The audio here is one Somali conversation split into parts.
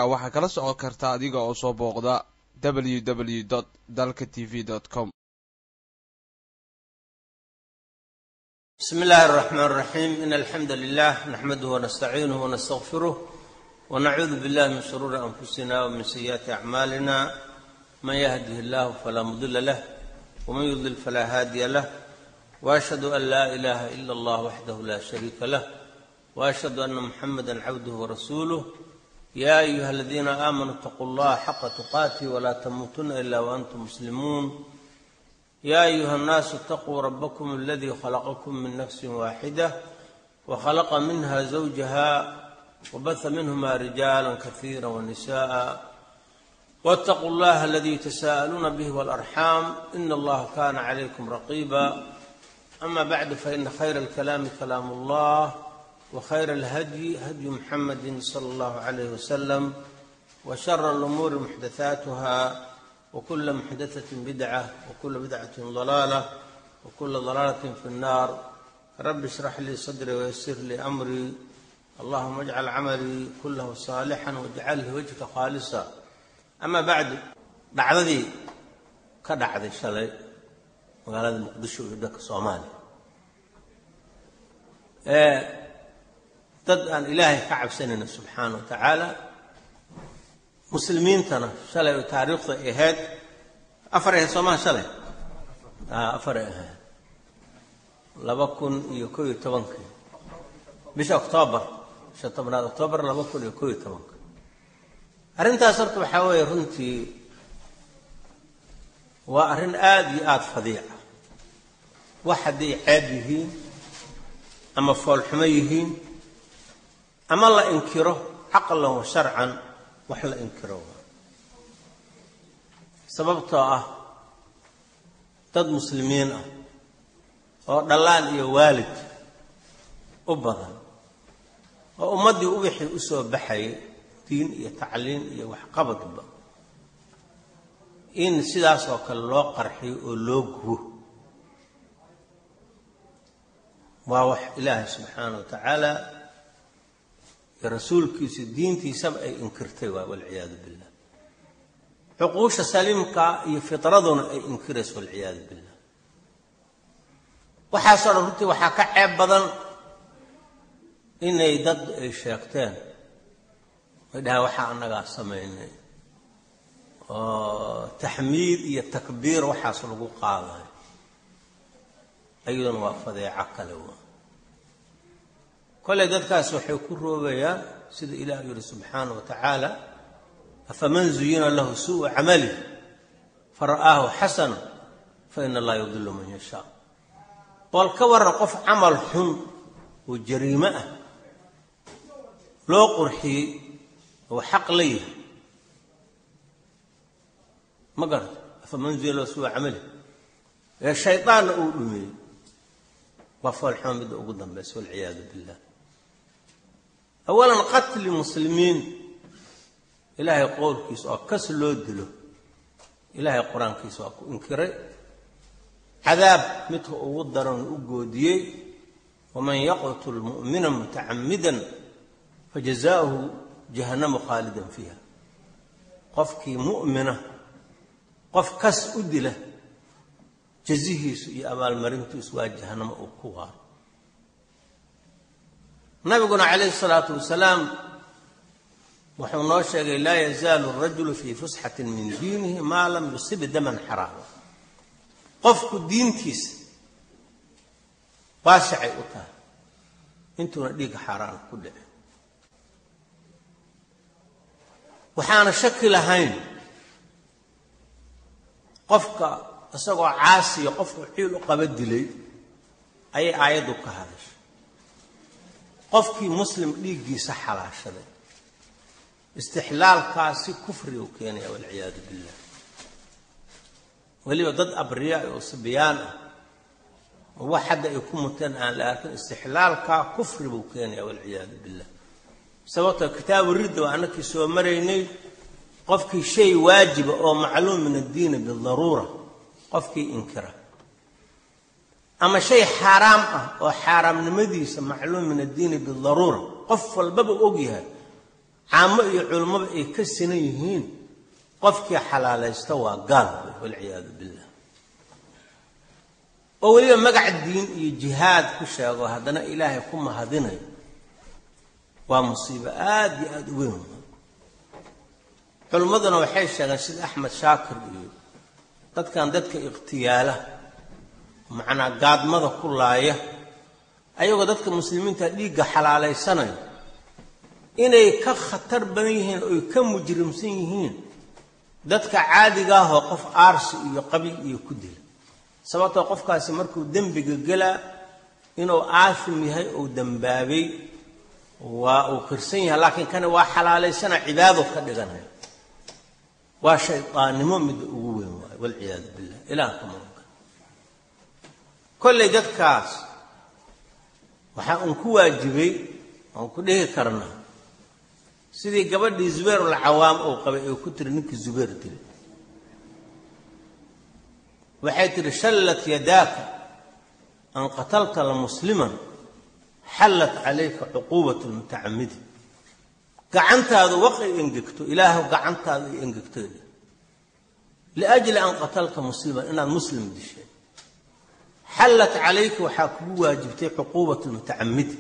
waxaa kala socon kartaa adiga oo soo booqda www.dalkatv.com. بسم الله الرحمن الرحيم. إن الحمد لله نحمده ونستعينه ونستغفره ونعوذ بالله من شرور أنفسنا ومن سيئات أعمالنا. من يهده الله فلا مضل له ومن يضلل فلا هادي له، وأشهد أن لا إله إلا الله وحده لا شريك له، وأشهد أن محمدا عبده ورسوله. يا أيها الذين آمنوا اتقوا الله حق تقاته ولا تموتن إلا وأنتم مسلمون. يا أيها الناس اتقوا ربكم الذي خلقكم من نفس واحدة وخلق منها زوجها وبث منهما رجالا كثيرا ونساء، واتقوا الله الذي تساءلون به والأرحام إن الله كان عليكم رقيبا. أما بعد، فإن خير الكلام كلام الله، وخير الهدي هدي محمد صلى الله عليه وسلم، وشر الأمور محدثاتها، وكل محدثة بدعة، وكل بدعة ضلالة، وكل ضلالة في النار. رب اشرح لي صدري ويسر لي أمري، اللهم اجعل عملي كله صالحا واجعله وجهك خالصا. أما بعد، dhacdadii ka dhacday shalay magaalada Muqdisho iyo dalka Soomaaliya dad aan Ilaahay ka cabsanayna subxaanahu wa ta'ala, muslimiintana shalay oo taariikhda ahayd afar Soomaaliya shalay afar 2011 bisha Oktoobar 17 Oktoobar 2011. arrintaas horta waxaa weeye runtii waa arrin aad iyo aad fadiica. wax hadday ceeb yihiin ama foolxumo yihiin ama la inkiro caqlan wa sharcan, wax la inkiro sababtoo ah dad muslimiin ah oo dhalaan iyo waalid u badan oo ummaddii u wixii u soo baxayay diin iyo tacliin iyo waxqabadba in sidaas oo kale loo qarxiyo oo loo gubo waa wax Ilaahay subxaanahu wa ta'ala iyo rasuulkiisa diintiisaba ay inkirtay wal ciyaadu billah. xuquuqda saliimka iyo fitraduna ay inkirayso wal ciyaadu billah. waxaasoo runtii waxaa ka ceeb badan inay dad ay sheegteen wadhaa waxa annaga sameeynay oo taxmiid iyo takbiir waxaas lagu qaaday ayaduna waa fadeeca kale. kale dadkaas waxay ku roobayaan sida Ilaahay yiri subxaanahu wa ta'ala, afaman zuyina lahu su'u 'amali fara'ahu hasana fa inna Allaha yudhillu man yasha. wal ka war qof amal xun oo jariima ah loo qurxiyay oo xaq leeyahay magar afaman zuyina lahu su'u 'amali ya shaytaan uu dhumay wa fal hamid ugu dambeys wal ciyaadu billah. أولاً قتل المسلمين إلهي قول كيس أكس لو دلو إلهي قرآن كيس إنكره عذاب مثل أودر أجودي ومن يقتل مؤمنا متعمدا فجزاؤه جهنم خالدا فيها. قفك مؤمنة قف كس أدله جزيه يا أبا المريم تسوى جهنم أقوار. نبينا عليه الصلاة والسلام وحنا شيء لا يزال الرجل في فسحة من دينه ما لم يصب دما حراما. قفك الدين كيس واسع أتاه أنتم نديك حرام كله. وحنا شكل هين قفك أسوأ عاصي قفك حيل قبض لي أي آياتك هذا qofkii muslim dhiigiisa xalaashaday istixlaalkaasi kufri uu keenay wal ciyaadu billah. waliba dad abriyaa oo sabiyaan oo waxda ay ku mutaan aan la arkin istixlaalka kufri uu keenay wal ciyaadu billah. sababta kitaabu ridda waa anakii soo mareynay qofkii shay waajib oo macluum min ad-diin bil darura qofkii inkira أما شيء حرام أو حرام نمديس معلوم من الدين بالضرورة قف الباب أوجيها caamo iyo culumaba ay ka sinan yihiin qofkii xalaalaysta waa gaal walciyaadu billah oo weliba magac diin iyo jihaad ku sheego haddana ilaahay ku mahadinayo waa musiibo aad iyo aad u weyn culummaduna waxay sheegeen sida axmed shaakir iyo dadka ikhtiyaala macnaa gaadmada ku laaya ayagoo dadka muslimiinta dhiigga xalaalaysanaya inay ka khatar badan yihiin oo ka mujrimsan yihiin dadka caadiga ah oo qof aarsi iyo qabiil iyo ku dila sababtoo qofkaasi markuu dembiga gala inuu aasim yahay oo dambaabay waa uu kirsan yahay laakiin kana waa xalaalaysana cibaado ka dhiganaya waa shaytaannimo mid ugu weyn waay walciyaadu billah ilaah kama oga kolley dadkaas waxaa uun ku waajibay oon ku dhihi karnaa sidii gabadhii Zubayr al-Cawaam oo qabay oo ku tiri ninkii Zubayr dilay waxay tiri shallat yadaaka an qatalta musliman حلت عليك عقوبة المتعمد قعنت هذا وقع ينقكته إله قعنت هذا ينقكته لأجل أن قتلت مسلما إن المسلم دي شيء حلت عليك وحاكبوا واجبتي عقوبة المتعمد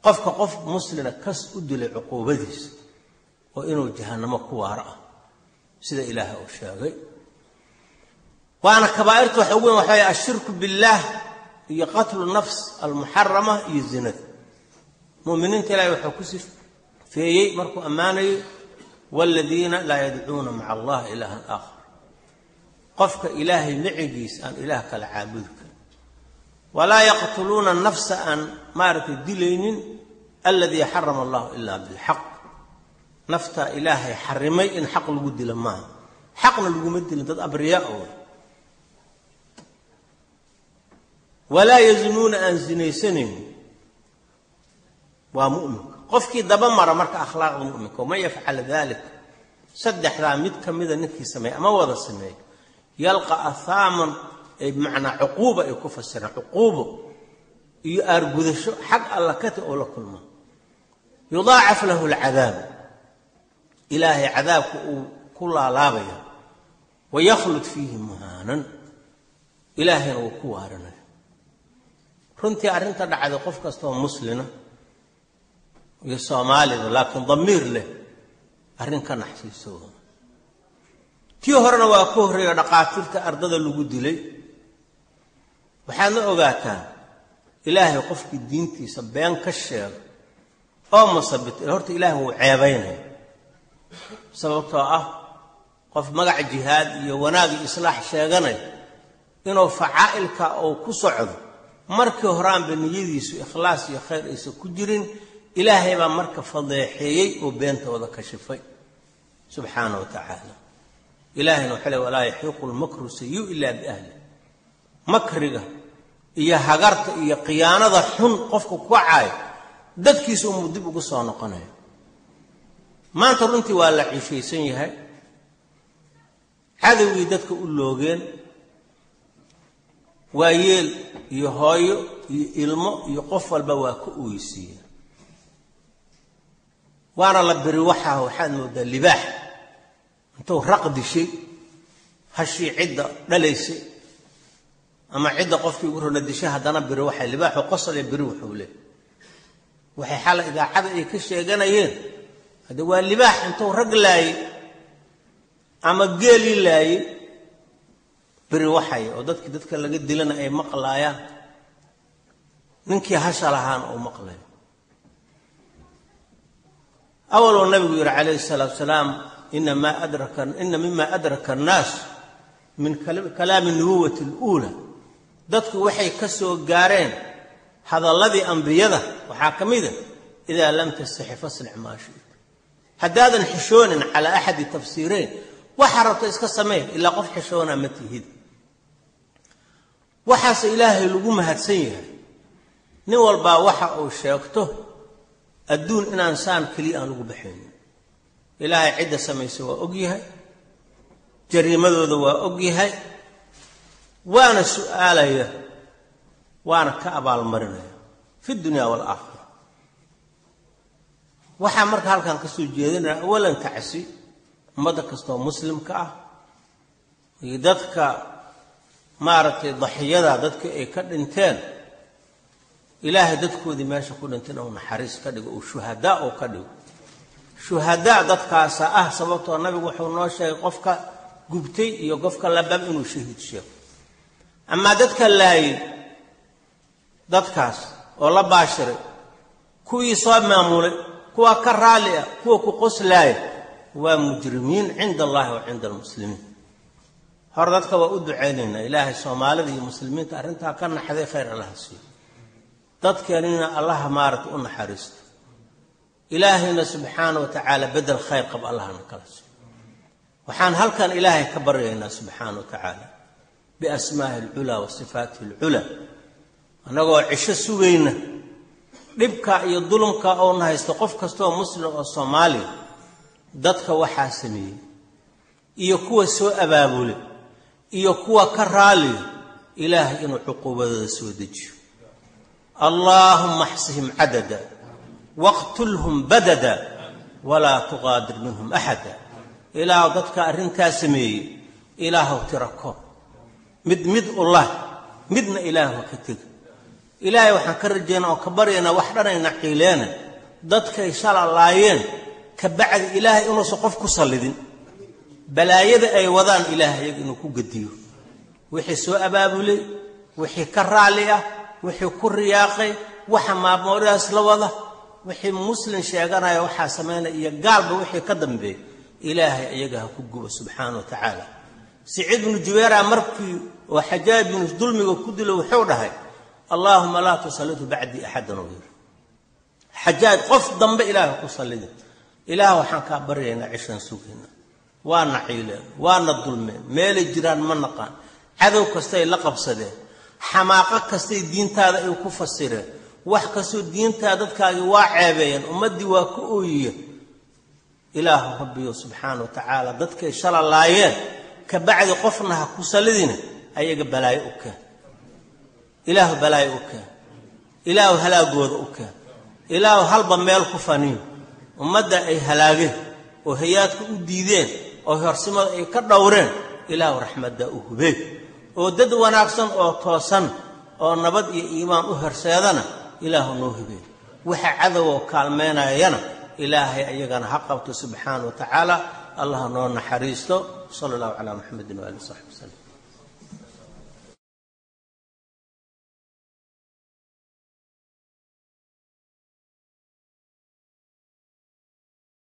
قف مسلم كس أدل عقوبة ديس وإنه جهنم كوارا سيدا إله أشاغي وأنا كبائرت وحوين وحي الشرك بالله هي قتل النفس المحرمة هي الزنا مؤمنين تلا يحكسف في مركو أماني والذين لا يدعون مع الله إلها آخر قفك إلهي معجيس أن إلهك العابدك ولا يقتلون النفس أن مارك الدلين الذي حرم الله إلا بالحق نفت إلهي حرمي إن حق الود لما حقنا الود لن أبرياء ولا يزنون أن زنيسنهم ومؤمن قفك دبمر مرك أخلاق المؤمن وما يفعل ذلك سدح رامد كمذا نكي سماء ما وضع سماء يلقى أثاما بمعنى عقوبة يكفى السنة عقوبة يأرجو حق الله كتب ولا كل ما يضاعف له العذاب إلهي عذاب كل لابيا ويخلد فيه مهانا إلهي وكوارنا runtii arrinta dhacday qof kasta oo muslina iyo Soomaali laakiin damiir leh arrin ka naxsiiso tii horena waa ku horeeyo dhaqaatiirta ardada lagu dilay waxaana ogaataa ilaahay qofkii diintiisa been ka sheego oo masabit horta ilaahay uu ceebaynay sababtoo ah qof magac jihaad iyo wanaag islaax sheeganay inuu facaa'ilka oo ku socdo markii horaan baniyadiisu ikhlaas iyo khayr aysan ku jirin ilaahay baa marka fadeexeeyay oo beentooda ka shifay subhanahu wa ta'ala ilaahina xalay walaa yahiqul makru sayyi illa bi ahli makriga iyo hagarta iyo qiyaanada xun qofku ku caay dadkiisu uu dib ugu soo noqonayo maanta runtii waa la ciishaysan yahay cadawgii dadka u loogeen waayeel iyo hooyo iyo ilmo iyo qof walba waa ku ooysiin waana la bari waxaad moodaa libaax intuu raqdi shay hashi cidda dhalaysay ama cidda qofkii ugu rona dishay hadana bari waxa libaaxu qosol ee bari wuxuu leeyahay waxay xal idaacada ay ka sheeganayeen hada waa libaax intuu raglaay ama geeli laay bari waxay oo dadka laga dilana ay maqlaayaan ninkii hashalahan oo maqlay awal nabi alayhi salatu wasalam inna mimma adraka an-nas min kalam an-nubuwwati al-ula dadku waxay ka soo gaareen hadalladii anbiyada waxa kamida ida lam tastahif asli' ma shi hadadan xishoonin ala ahad tafsireyn waxa rabta iska sameey ila qof xishoona ma tihid waxaas ilaahay lagu mahadsan yahay nin walba waxa uu sheegto adduun inaan saan kali aan ugu baxayn ilaahay cid sameeyay waa og yahay jariimadooda waa og yahay waana su'aalaya waana ka abaal marinaya fi dunya wal aakhirah waxaa marka halkan ka soo jeedinaa awalan tacsi ummada kastoo muslimka ah iyo dadka maaragtay dhaxiyada dadka ay ka dhinteen ilaahay dadkoodii meesha ku dhinteen oo naxariis ka dhigo oo shuhadaa oo ka dhigo shuhadaa dadkaas ah sababtoo nabigu wuxuu noo sheegay qofka gubtay iyo qofka labab inuu shahiid sheego ama dadka laayay dadkaas oo la baashiray kuwii soo maamulay kuwa ka raali ah kuwa ku qoslaaya waa mujrimiin cinda Allah wa cinda almuslimiin hor dadka waa u duceynayna ilaahay Soomaalida iyo muslimiinta arinta ka naxday khayr Allah siiyo dadkeenina Allah maarad u naxariisto ilaahayna subhanahu wa ta'ala badal khayr qab Allah nakala siiyo waxaan halkan ilaahay ka baryaynaa subhanahu wa ta'ala bi asmaa'i al-ula wa sifaatihi al-ula anagoo cisho sugayna dhibka iyo dulumka oo nahaysto qof kasto muslim oo Soomaali dadka waxa sameeyay iyo kuwa soo abaabulay iyo kuwa ka raali ilaahay inuu cuqubadooda soo dejiyo allahumma ihsihim adada waqtulhum badada wala tuqadir minhum ahada ilaa dadka arinta sameeyay ilaahu tirako mid Allah midna ilaahu ka tag ilaahay waxaan ka rajeynaa oo ka baryaynaa wax dhanayna qiileena dadka insha Allah ka bacdi ilaahay inuu soo qof ku salidin balaayada ay wadaan ilaahay inuu ku gadiyo wixii soo abaabulay wixii ka raali ah wixii ku riyaaqay waxa maamulaas la wada wixii muslim sheeganaya waxa sameeyay iyo gaalba wixii ka dambeeyay ilaahay ayaga ku gubo subhanahu wa ta'ala Sa'id ibn Jubayr markii oo Hajaaj ibn dulmiga ku dilo wuxuu dhahay اللهم لا تسلط بعدي احد غير حجاج قف ضمب اله كسلد اله وحان كبرينا عشان سوقنا وانا حيله وانا ظلمين ميل جيران منقان عدو كستي لقبسده حماقه كستي دينتاده اي كفسره wax kasto diinta dadkaaga waa ceebayeen ummadii waa ku ooyee ilaahu rabbi subhanahu wa ta'ala dadkay shalaalaayeen ka bacdi qofna ha ku salidina ayaga balaayo u ka إله بلايك إله هلاقوك إله هلبا ميل كفانين ومدى أي هلاقه وهياتك أديدين وهرسمة أي كدورين إله رحمة داؤه بيه ودد وناقصن أو توصن أو نبد إيمان أهرسيادنا إله نوه بيه وحي عذو وكالمينا ينا إلهي أيقان حقبت سبحانه وتعالى الله نور حريسته صلى الله على محمد وآله وصحبه وسلم